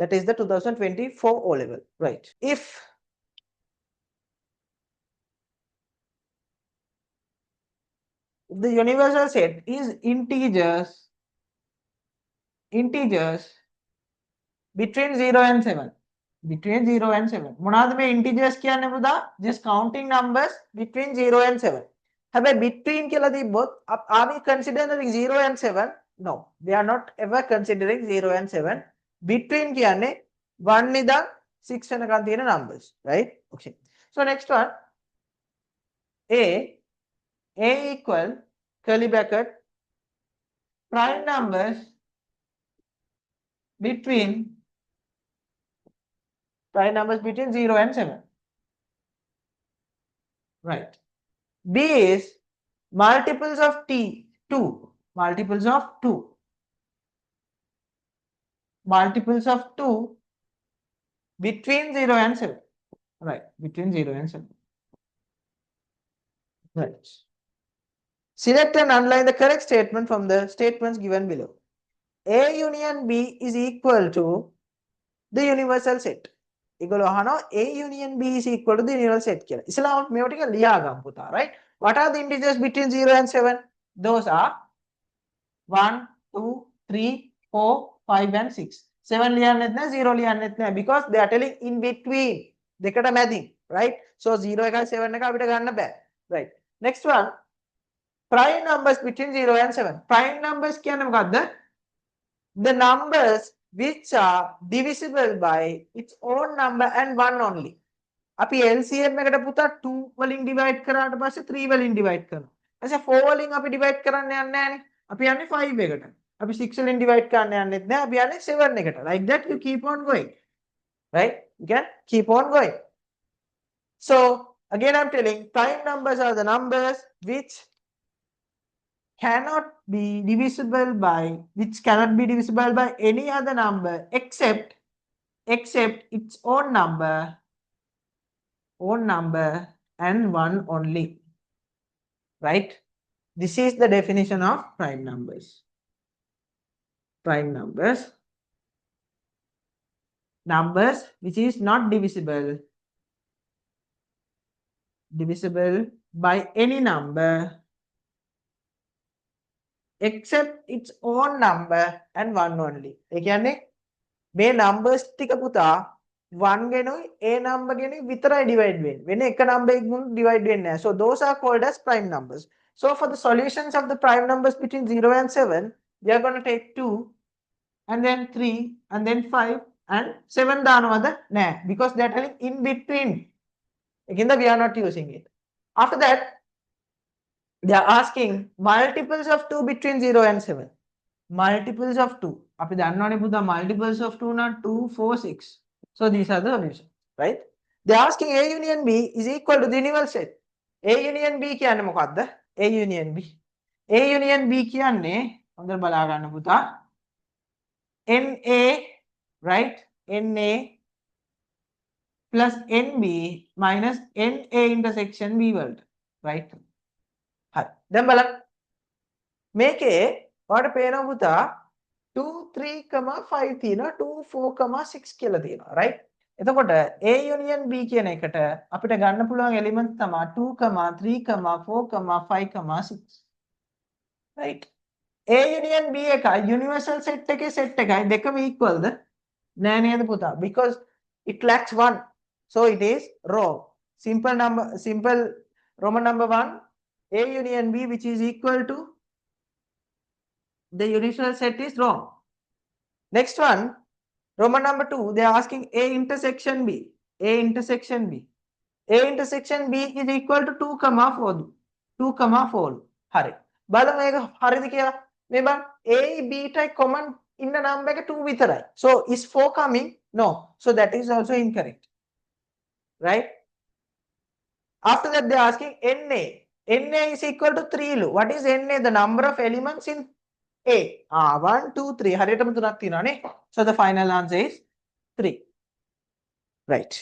That is the 2024 O level, right? If the universal set is integers between 0 and 7. Between 0 and 7. මොනවාද මේ integers කියන්නේ පුතා? Just counting numbers between 0 and 7. හැබැයි between කියලා තිබ්බොත් are we considering 0 and 7? No. We are not ever considering 0 and 7. Between කියන්නේ 1 ඉඳන් 6 වෙනකන් තියෙන numbers, right? Okay. So next one, a equal curly bracket prime numbers between 0 and 7. Right. B is multiples of 2. Multiples of 2. Multiples of 2 between 0 and 7. Right. Between 0 and 7. Right. Select and underline the correct statement from the statements given below. A union B is equal to the universal set. ඒගොල්ලෝ අහනවා A union B is equal to the universal set කියලා. ඉස්සෙල්ලාම මේව ටික ලියා ගමු පුතා, right? What are the integers between 0 and 7? Those are 1, 2, 3, 4, 5 and 6. 7 ලියන්නෙත් නැහැ, 0 ලියන්නෙත් නැහැ because they are telling in between. දෙකට මැදින්, right? So 0 එකයි 7 එක අපිට ගන්න බෑ. Right. Next one, prime numbers between 0 and 7. Prime numbers කියන්නේ මොකද්ද? The numbers which are divisible by its own number and 1 only. අපි LCM එකට පුතා 2 වලින් divide කරාට පස්සේ 3 වලින් divide කරනවා. ඊපස්සේ 4 වලින් අපි divide කරන්න යන්නේ නැහනේ. අපි යන්නේ 5 එකට. අපි 6 වලින් divide කරන්න යන්නෙත් නැහැ. අපි යන්නේ 7 එකට. Like that you keep on going. Right? You can keep on going. So again I'm telling prime numbers are the numbers which cannot be divisible by any other number except its own number and 1 only, right? This is the definition of prime numbers. Prime numbers which is not divisible by any number except its own number and 1 only. ඒ කියන්නේ මේ numbers ටික පුතා 1 ගෙනුයි a number ගෙනුයි විතරයි divide වෙන්නේ. වෙන එක number එකකින් divide වෙන්නේ නැහැ. So those are called as prime numbers. So for the solutions of the prime numbers between 0 and 7, we are going to take 2 and then 3 and then 5 and 7 දානවද? නැහැ. Because they are telling in between. Again, we are not using it. After that, they are asking multiples of 2 between 0 and 7. Multiples of 2. අපි දන්නවනේ පුතා multiples of 2 නා 2, 4, 6. So these are the solutions, right? They are asking A union B is equal to the universal set. A union B කියන්නේ මොකක්ද? A union B. A union B කියන්නේ හොඳට බලා ගන්න පුතා. NA, right? NA plus NB minus NA intersection B වලට, right? හරි. දැන් බලන්න. මේකේ ඔයාලට පේනවා පුතා 2 3, 5 තියෙනවා 2 4, 6 කියලා තියෙනවා, right? එතකොට A union B කියන එකට අපිට ගන්න පුළුවන් එලිමන්ට් තමයි 2, 3, 4, 5, 6. right? A union B එකයි universal set එකේ set එකයි දෙකම equal ද? නෑ නේද පුතා? Because it lacks 1. So it is wrong. Simple Roman number 1, A union B which is equal to the universal set is wrong. Next one, Roman number 2, they are asking A intersection B. A intersection B. A intersection B is equal to 2, 4. 2, 4. හරි. බලමු මේක හරිද කියලා. මේ බලන්න A B tie common in the number එක 2 විතරයි. So is 4 coming? No. So that is also incorrect. Right? After that they are asking NA. NA is equal to 3. What is NA? The number of elements in A. 1, 2, 3. හරියටම තුනක් තියෙනවා නේ. So the final answer is 3. Right.